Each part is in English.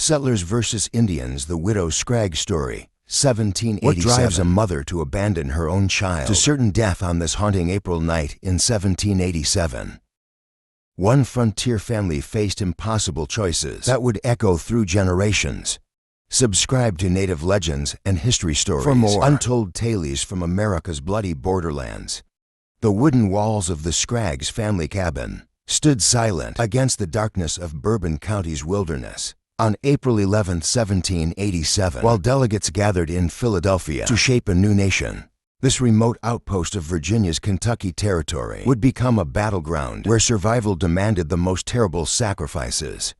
Settlers vs. Indians, the Widow Scraggs story, 1787. What drives a mother to abandon her own child to certain death on this haunting April night in 1787? One frontier family faced impossible choices that would echo through generations. Subscribe to Native Legends and History Stories for more untold tales from America's bloody borderlands. The wooden walls of the Scraggs family cabin stood silent against the darkness of Bourbon County's wilderness on April 11, 1787, while delegates gathered in Philadelphia to shape a new nation. This remote outpost of Virginia's Kentucky Territory would become a battleground where survival demanded the most terrible sacrifices.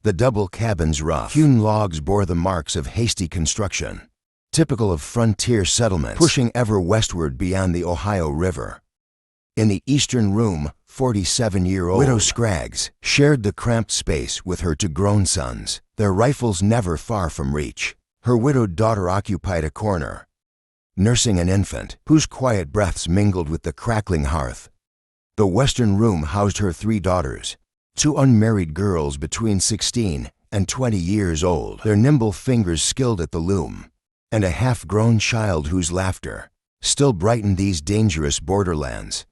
The double cabin's rough-hewn logs bore the marks of hasty construction, typical of frontier settlements pushing ever westward beyond the Ohio River. In the eastern room, 47-year-old Widow Scraggs shared the cramped space with her two grown sons, their rifles never far from reach. Her widowed daughter occupied a corner, nursing an infant whose quiet breaths mingled with the crackling hearth. The western room housed her three daughters, two unmarried girls between 16 and 20 years old, their nimble fingers skilled at the loom, and a half-grown child whose laughter still brightened these dangerous borderlands.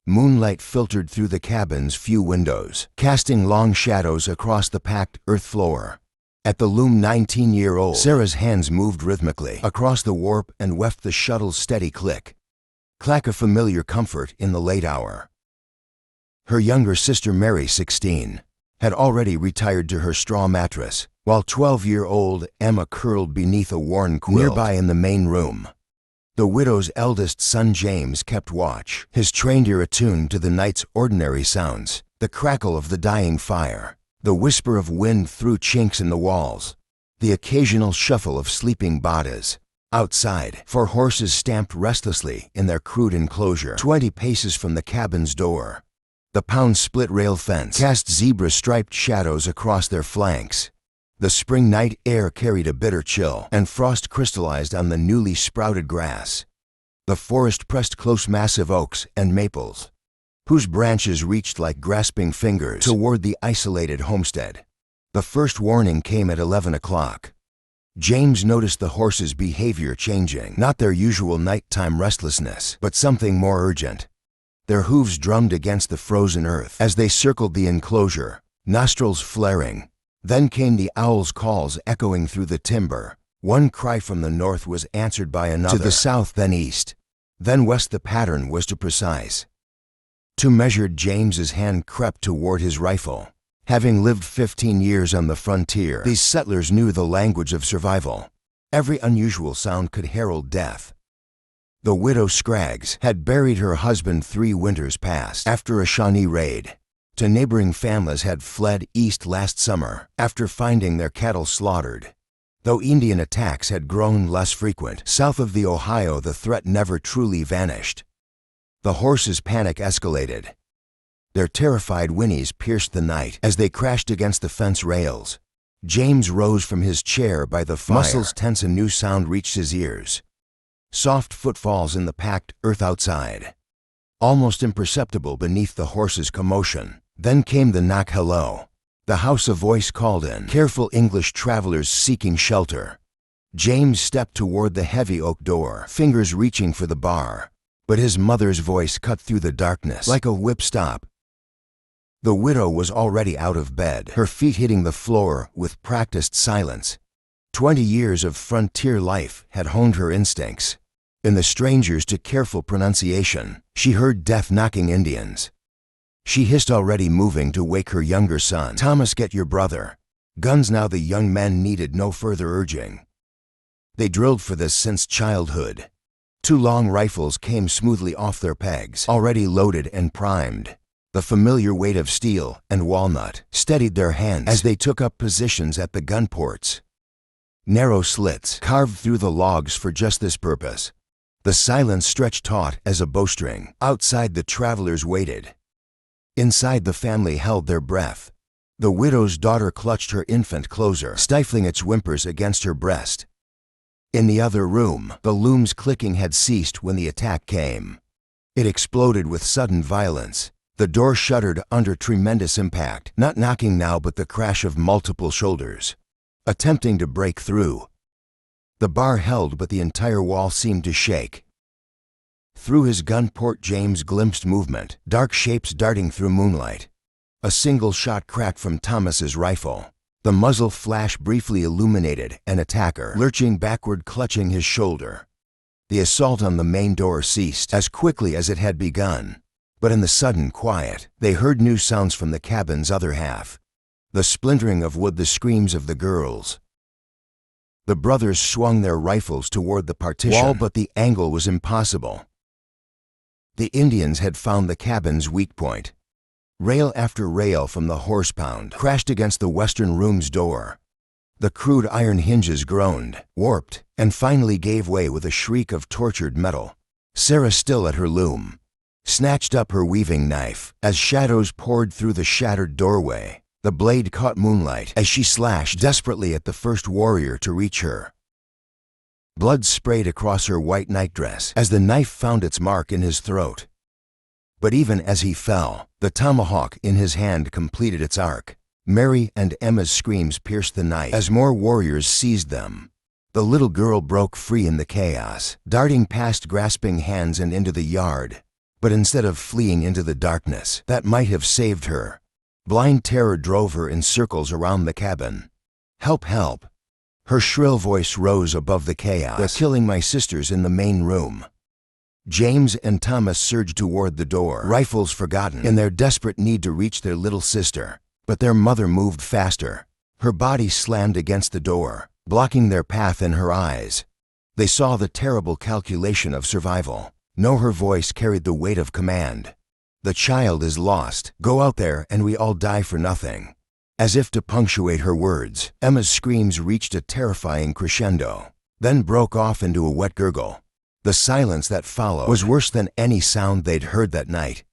Moonlight filtered through the cabin's few windows, casting long shadows across the packed earth floor. At the loom, 19-year-old Sarah's hands moved rhythmically across the warp and weft the shuttle's steady click, of familiar comfort in the late hour. Her younger sister Mary, 16, had already retired to her straw mattress, while 12-year-old Emma curled beneath a worn quilt nearby in the main room. The widow's eldest son James kept watch, his trained ear attuned to the night's ordinary sounds, the crackle of the dying fire, the whisper of wind through chinks in the walls, the occasional shuffle of sleeping bodies. Outside, 4 horses stamped restlessly in their crude enclosure 20 paces from the cabin's door. The pound split-rail fence cast zebra-striped shadows across their flanks. The spring night air carried a bitter chill, and frost crystallized on the newly sprouted grass. The forest pressed close massive oaks and maples, whose branches reached like grasping fingers toward the isolated homestead. The first warning came at 11 o'clock. James noticed the horses' behavior changing, not their usual nighttime restlessness, but something more urgent. Their hooves drummed against the frozen earth as they circled the enclosure, nostrils flaring. Then came the owl's calls echoing through the timber. One cry from the north was answered by another. To the south, then east, then west. The pattern was too precise. Too measured. James's hand crept toward his rifle. Having lived 15 years on the frontier, these settlers knew the language of survival. Every unusual sound could herald death. The widow Scraggs had buried her husband 3 winters past after a Shawnee raid. To neighboring families had fled east last summer after finding their cattle slaughtered. Though Indian attacks had grown less frequent, south of the Ohio the threat never truly vanished. The horses' panic escalated. Their terrified whinnies pierced the night as they crashed against the fence rails. James rose from his chair by the fire. Muscles tense, a new sound reached his ears. Soft footfalls in the packed earth outside, almost imperceptible beneath the horses' commotion. Then came the knock. Hello. The house, a voice called in. Careful English travelers seeking shelter. James stepped toward the heavy oak door, fingers reaching for the bar. But his mother's voice cut through the darkness like a whip stop. The widow was already out of bed, her feet hitting the floor with practiced silence. 20 years of frontier life had honed her instincts. In the strangers to careful pronunciation, she heard death knocking Indians. She hissed, already moving to wake her younger son. Thomas, get your brother. Guns now. The young men needed no further urging. They drilled for this since childhood. 2 long rifles came smoothly off their pegs, already loaded and primed. The familiar weight of steel and walnut steadied their hands as they took up positions at the gun ports. Narrow slits carved through the logs for just this purpose. The silence stretched taut as a bowstring. Outside, the travelers waited. Inside, the family held their breath. The widow's daughter clutched her infant closer, stifling its whimpers against her breast. In the other room, the loom's clicking had ceased when the attack came. It exploded with sudden violence, The door shuddered under tremendous impact, not knocking now but the crash of multiple shoulders. Attempting to break through. The bar held, but the entire wall seemed to shake. Through his gun port, James glimpsed movement, dark shapes darting through moonlight. A single shot cracked from Thomas's rifle. The muzzle flash briefly illuminated an attacker, lurching backward, clutching his shoulder. The assault on the main door ceased as quickly as it had begun. But in the sudden quiet, they heard new sounds from the cabin's other half. The splintering of wood, the screams of the girls. The brothers swung their rifles toward the partition wall, but the angle was impossible. The Indians had found the cabin's weak point. Rail after rail from the horse pound crashed against the western room's door. The crude iron hinges groaned, warped, and finally gave way with a shriek of tortured metal. Sarah, still at her loom, snatched up her weaving knife as shadows poured through the shattered doorway. The blade caught moonlight as she slashed desperately at the first warrior to reach her. Blood sprayed across her white nightdress as the knife found its mark in his throat. But even as he fell, the tomahawk in his hand completed its arc. Mary and Emma's screams pierced the night as more warriors seized them. The little girl broke free in the chaos, darting past grasping hands and into the yard. But instead of fleeing into the darkness that might have saved her, blind terror drove her in circles around the cabin. "Help, help!" Her shrill voice rose above the chaos. "They're killing my sisters in the main room." James and Thomas surged toward the door, rifles forgotten, in their desperate need to reach their little sister. But their mother moved faster. Her body slammed against the door, blocking their path. In her eyes, they saw the terrible calculation of survival. No, her voice carried the weight of command. "The child is lost. Go out there and we all die for nothing." As if to punctuate her words, Emma's screams reached a terrifying crescendo, then broke off into a wet gurgle. The silence that followed was worse than any sound they'd heard that night.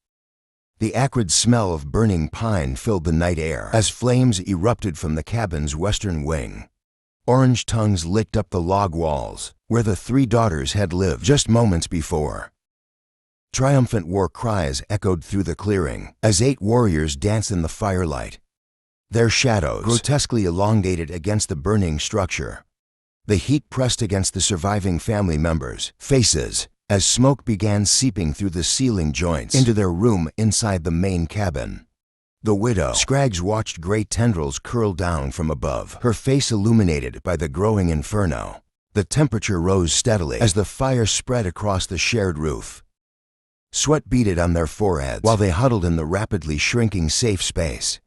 The acrid smell of burning pine filled the night air as flames erupted from the cabin's western wing. Orange tongues licked up the log walls where the three daughters had lived just moments before. Triumphant war cries echoed through the clearing as 8 warriors danced in the firelight, their shadows grotesquely elongated against the burning structure. The heat pressed against the surviving family members' faces as smoke began seeping through the ceiling joints into their room inside the main cabin. The widow, Scraggs, watched gray tendrils curl down from above, her face illuminated by the growing inferno. The temperature rose steadily as the fire spread across the shared roof. Sweat beaded on their foreheads while they huddled in the rapidly shrinking safe space.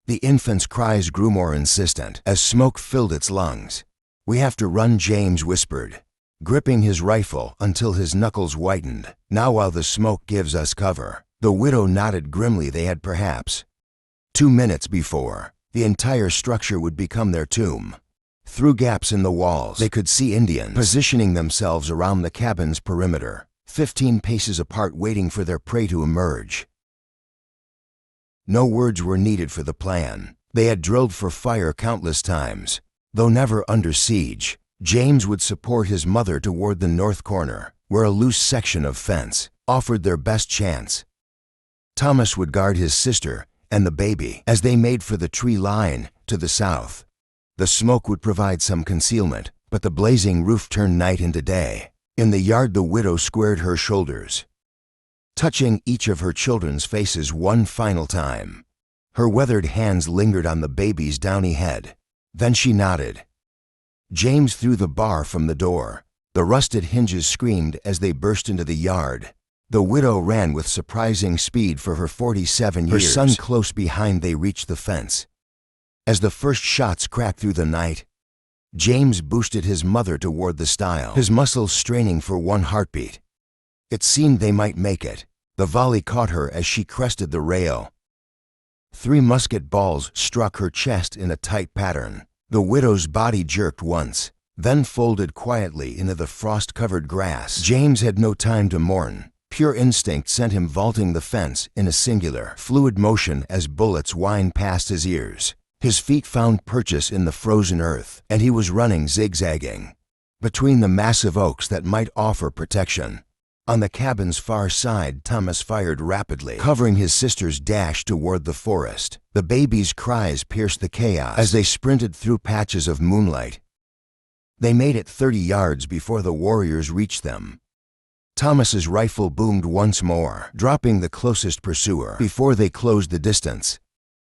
The infant's cries grew more insistent as smoke filled its lungs. "We have to run," James whispered, gripping his rifle until his knuckles whitened. "Now, while the smoke gives us cover." The widow nodded grimly. They had perhaps 2 minutes before the entire structure would become their tomb. Through gaps in the walls, they could see Indians positioning themselves around the cabin's perimeter, 15 paces apart, waiting for their prey to emerge. No words were needed for the plan. They had drilled for fire countless times. Though never under siege, James would support his mother toward the north corner, where a loose section of fence offered their best chance. Thomas would guard his sister and the baby as they made for the tree line to the south. The smoke would provide some concealment, but the blazing roof turned night into day. In the yard, the widow squared her shoulders, touching each of her children's faces one final time. Her weathered hands lingered on the baby's downy head. Then she nodded. James threw the bar from the door. The rusted hinges screamed as they burst into the yard. The widow ran with surprising speed for her 47 years. Her son close behind. They reached the fence. As the first shots cracked through the night, James boosted his mother toward the stile, his muscles straining for one heartbeat. It seemed they might make it. The volley caught her as she crested the rail. 3 musket balls struck her chest in a tight pattern. The widow's body jerked once, then folded quietly into the frost-covered grass. James had no time to mourn. Pure instinct sent him vaulting the fence in a singular, fluid motion as bullets whined past his ears. His feet found purchase in the frozen earth, and he was running, zigzagging between the massive oaks that might offer protection. On the cabin's far side, Thomas fired rapidly, covering his sister's dash toward the forest. The baby's cries pierced the chaos as they sprinted through patches of moonlight. They made it 30 yards before the warriors reached them. Thomas's rifle boomed once more, dropping the closest pursuer before they closed the distance.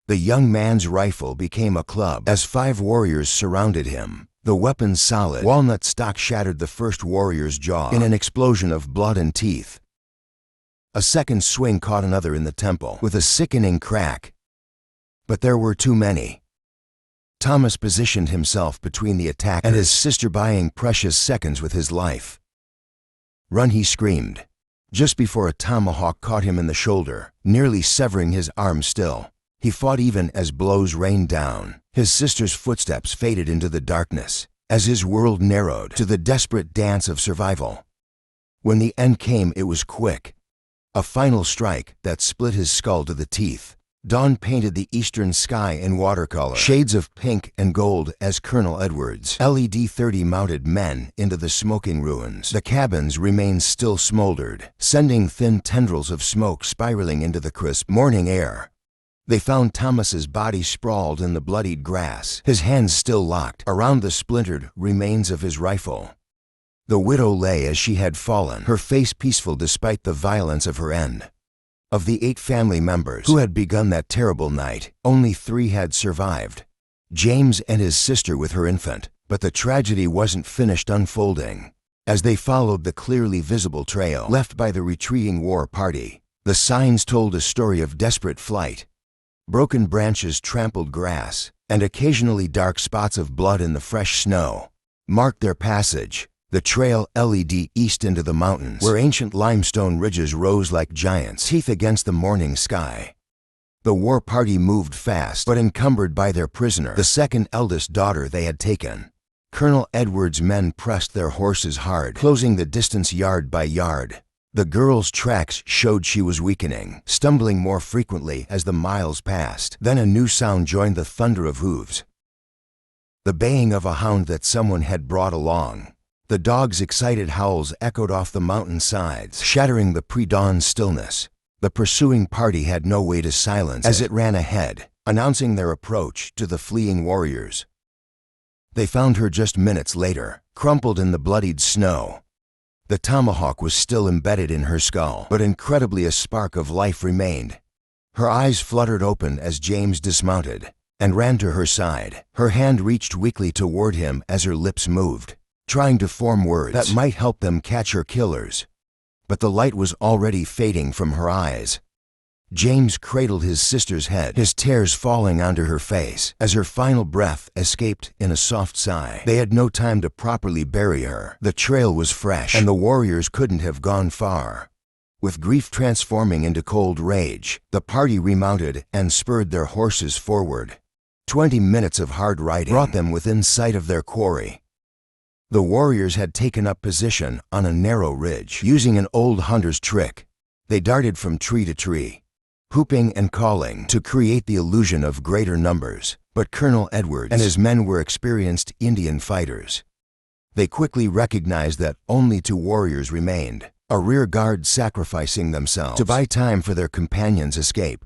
The young man's rifle became a club as 5 warriors surrounded him. The weapon's solid walnut stock shattered the first warrior's jaw in an explosion of blood and teeth. A second swing caught another in the temple with a sickening crack. But there were too many. Thomas positioned himself between the attackers and his sister, buying precious seconds with his life. "Run!" he screamed, just before a tomahawk caught him in the shoulder, nearly severing his arm still. He fought even as blows rained down. His sister's footsteps faded into the darkness as his world narrowed to the desperate dance of survival. When the end came, it was quick. A final strike that split his skull to the teeth. Dawn painted the eastern sky in watercolor, shades of pink and gold as Colonel Edwards' LED-30 mounted men into the smoking ruins. The cabins remained still smoldered, sending thin tendrils of smoke spiraling into the crisp morning air. They found Thomas's body sprawled in the bloodied grass, his hands still locked around the splintered remains of his rifle. The widow lay as she had fallen, her face peaceful despite the violence of her end. Of the 8 family members who had begun that terrible night, only 3 had survived. James and his sister with her infant. But the tragedy wasn't finished unfolding. As they followed the clearly visible trail left by the retreating war party, the signs told a story of desperate flight. Broken branches, trampled grass, and occasionally dark spots of blood in the fresh snow marked their passage. The trail led east into the mountains, where ancient limestone ridges rose like giants' teeth against the morning sky. The war party moved fast, but encumbered by their prisoner, the second eldest daughter they had taken. Colonel Edwards' men pressed their horses hard, closing the distance yard by yard. The girl's tracks showed she was weakening, stumbling more frequently as the miles passed. Then a new sound joined the thunder of hooves. The baying of a hound that someone had brought along. The dog's excited howls echoed off the mountain sides, shattering the pre-dawn stillness. The pursuing party had no way to silence as it ran ahead, announcing their approach to the fleeing warriors. They found her just minutes later, crumpled in the bloodied snow. The tomahawk was still embedded in her skull, but incredibly a spark of life remained. Her eyes fluttered open as James dismounted and ran to her side. Her hand reached weakly toward him as her lips moved, trying to form words that might help them catch her killers. But the light was already fading from her eyes. James cradled his sister's head, his tears falling onto her face as her final breath escaped in a soft sigh. They had no time to properly bury her. The trail was fresh, and the warriors couldn't have gone far. With grief transforming into cold rage, the party remounted and spurred their horses forward. 20 minutes of hard riding brought them within sight of their quarry. The warriors had taken up position on a narrow ridge, using an old hunter's trick. They darted from tree to tree, whooping and calling to create the illusion of greater numbers. But Colonel Edwards and his men were experienced Indian fighters. They quickly recognized that only 2 warriors remained, a rear guard sacrificing themselves to buy time for their companions' escape.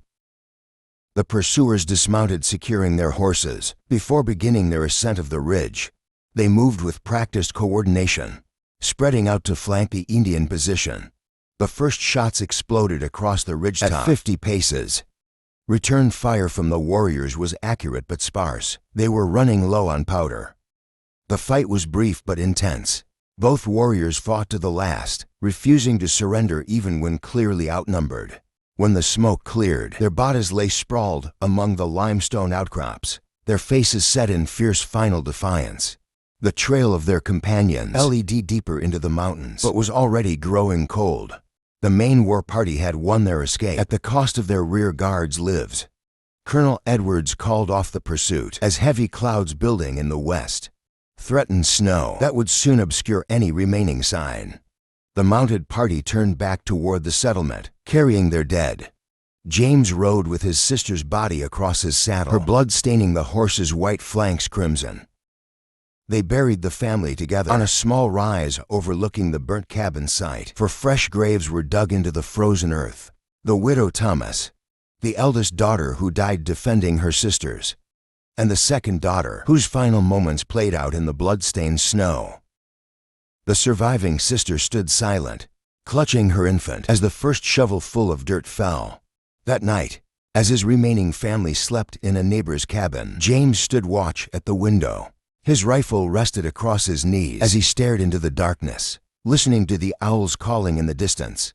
The pursuers dismounted, securing their horses. Before beginning their ascent of the ridge, they moved with practiced coordination, spreading out to flank the Indian position. The first shots exploded across the ridgetop at 50 paces. Return fire from the warriors was accurate but sparse. They were running low on powder. The fight was brief but intense. Both warriors fought to the last, refusing to surrender even when clearly outnumbered. When the smoke cleared, their bodies lay sprawled among the limestone outcrops, their faces set in fierce final defiance. The trail of their companions led deeper into the mountains, but was already growing cold. The main war party had won their escape at the cost of their rear guard's lives. Colonel Edwards called off the pursuit as heavy clouds building in the west threatened snow that would soon obscure any remaining sign. The mounted party turned back toward the settlement, carrying their dead. James rode with his sister's body across his saddle, her blood staining the horse's white flanks crimson. They buried the family together on a small rise overlooking the burnt cabin site, for fresh graves were dug into the frozen earth. The widow Thomas, the eldest daughter who died defending her sisters, and the second daughter whose final moments played out in the blood-stained snow. The surviving sister stood silent, clutching her infant as the first shovelful of dirt fell. That night, as his remaining family slept in a neighbor's cabin, James stood watch at the window. His rifle rested across his knees as he stared into the darkness, listening to the owls calling in the distance.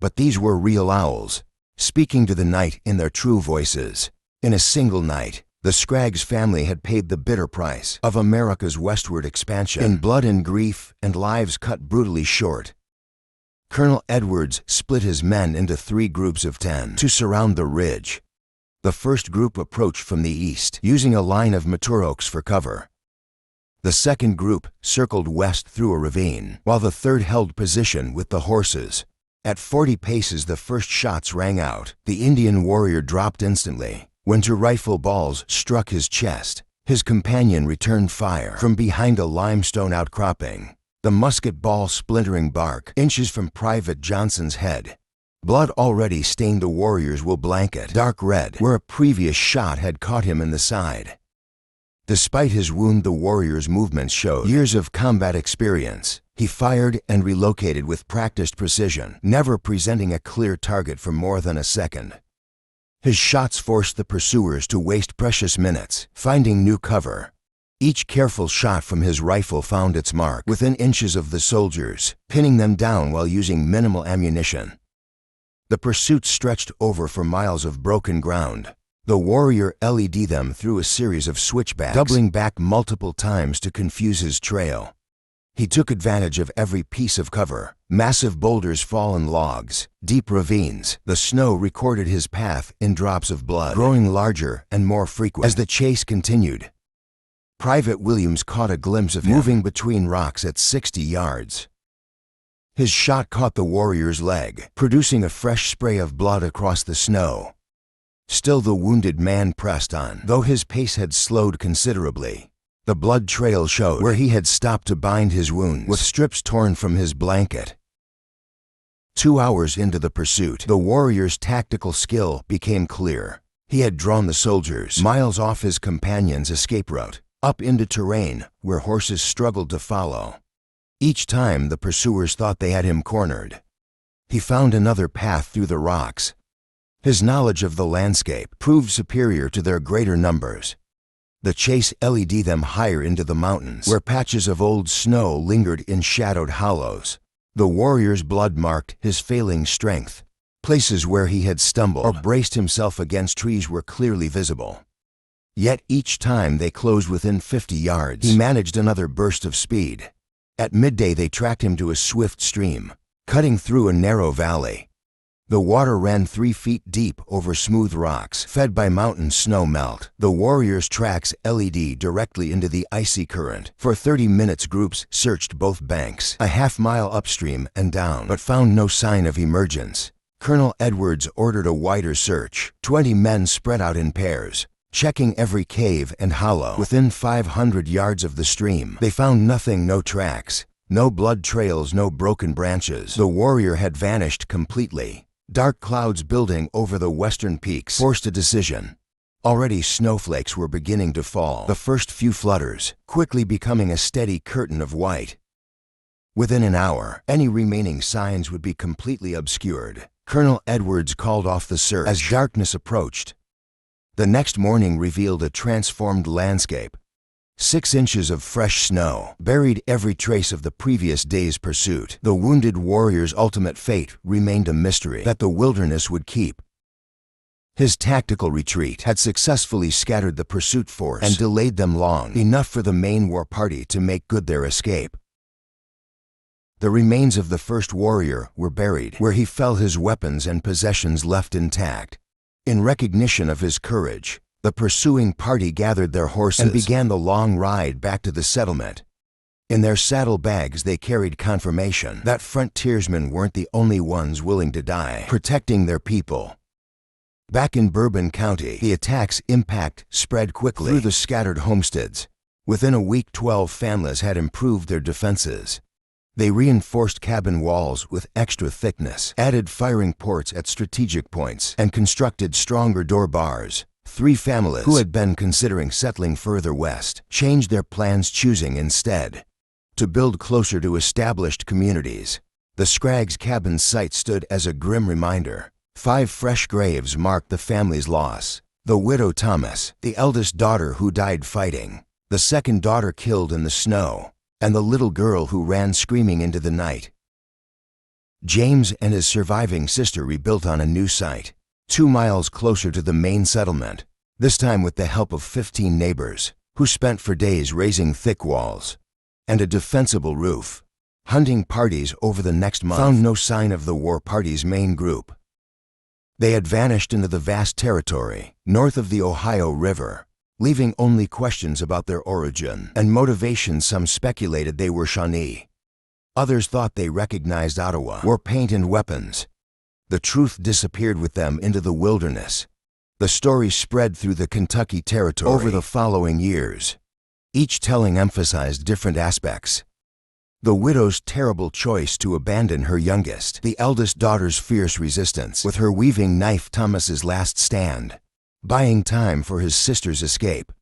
But these were real owls, speaking to the night in their true voices. In a single night, the Scraggs family had paid the bitter price of America's westward expansion in blood and grief and lives cut brutally short. Colonel Edwards split his men into 3 groups of 10 to surround the ridge. The first group approached from the east, using a line of mature oaks for cover. The second group circled west through a ravine, while the third held position with the horses. At 40 paces, the first shots rang out. The Indian warrior dropped instantly when 2 rifle balls struck his chest. His companion returned fire from behind a limestone outcropping, the musket ball splintering bark inches from Private Johnson's head. Blood already stained the warrior's wool blanket dark red where a previous shot had caught him in the side. Despite his wound, the warrior's movements showed years of combat experience. He fired and relocated with practiced precision, never presenting a clear target for more than a second. His shots forced the pursuers to waste precious minutes, finding new cover. Each careful shot from his rifle found its mark within inches of the soldiers, pinning them down while using minimal ammunition. The pursuit stretched over for miles of broken ground. The warrior led them through a series of switchbacks, doubling back multiple times to confuse his trail. He took advantage of every piece of cover: massive boulders, fallen logs, deep ravines. The snow recorded his path in drops of blood, growing larger and more frequent as the chase continued. Private Williams caught a glimpse of him moving between rocks at 60 yards. His shot caught the warrior's leg, producing a fresh spray of blood across the snow. Still, the wounded man pressed on, though his pace had slowed considerably. The blood trail showed where he had stopped to bind his wounds, with strips torn from his blanket. 2 hours into the pursuit, the warrior's tactical skill became clear. He had drawn the soldiers miles off his companion's escape route, up into terrain where horses struggled to follow. Each time, the pursuers thought they had him cornered. He found another path through the rocks. His knowledge of the landscape proved superior to their greater numbers. The chase led them higher into the mountains, where patches of old snow lingered in shadowed hollows. The warrior's blood marked his failing strength. Places where he had stumbled or braced himself against trees were clearly visible. Yet each time they closed within 50 yards, he managed another burst of speed. At midday, they tracked him to a swift stream, cutting through a narrow valley. The water ran 3 feet deep over smooth rocks, fed by mountain snow melt. The warrior's tracks led directly into the icy current. For 30 minutes, groups searched both banks, a half-mile upstream and down, but found no sign of emergence. Colonel Edwards ordered a wider search. 20 men spread out in pairs, checking every cave and hollow within 500 yards of the stream. They found nothing: no tracks, no blood trails, no broken branches. The warrior had vanished completely. Dark clouds building over the western peaks forced a decision. Already snowflakes were beginning to fall, the first few flutters quickly becoming a steady curtain of white. Within an hour, any remaining signs would be completely obscured. Colonel Edwards called off the search as darkness approached. The next morning revealed a transformed landscape. 6 inches of fresh snow buried every trace of the previous day's pursuit. The wounded warrior's ultimate fate remained a mystery that the wilderness would keep. His tactical retreat had successfully scattered the pursuit force and delayed them long enough for the main war party to make good their escape. The remains of the first warrior were buried where he fell, his weapons and possessions left intact. In recognition of his courage, the pursuing party gathered their horses and began the long ride back to the settlement. In their saddlebags, they carried confirmation that frontiersmen weren't the only ones willing to die protecting their people. Back in Bourbon County, the attack's impact spread quickly through the scattered homesteads. Within a week, 12 families had improved their defenses. They reinforced cabin walls with extra thickness, added firing ports at strategic points, and constructed stronger door bars. 3 families who had been considering settling further west changed their plans, choosing instead to build closer to established communities. The Scraggs' cabin site stood as a grim reminder. 5 fresh graves marked the family's loss. The widow Thomas, the eldest daughter who died fighting, the second daughter killed in the snow, and the little girl who ran screaming into the night. James and his surviving sister rebuilt on a new site, 2 miles closer to the main settlement, this time with the help of 15 neighbors, who spent for days raising thick walls and a defensible roof. Hunting parties over the next month found no sign of the war party's main group. They had vanished into the vast territory north of the Ohio River, leaving only questions about their origin and motivation. Some speculated they were Shawnee. Others thought they recognized Ottawa, wore paint and weapons. The truth disappeared with them into the wilderness. The story spread through the Kentucky Territory over the following years, each telling emphasized different aspects. The widow's terrible choice to abandon her youngest, the eldest daughter's fierce resistance with her weaving knife, Thomas's last stand, buying time for his sister's escape.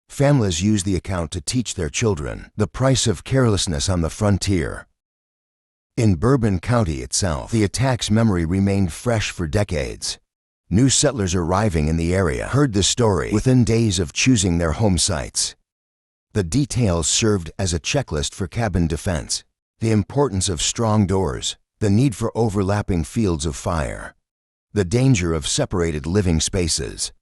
Families used the account to teach their children the price of carelessness on the frontier. In Bourbon County itself, the attack's memory remained fresh for decades. New settlers arriving in the area heard the story within days of choosing their home sites. The details served as a checklist for cabin defense: the importance of strong doors, the need for overlapping fields of fire, the danger of separated living spaces,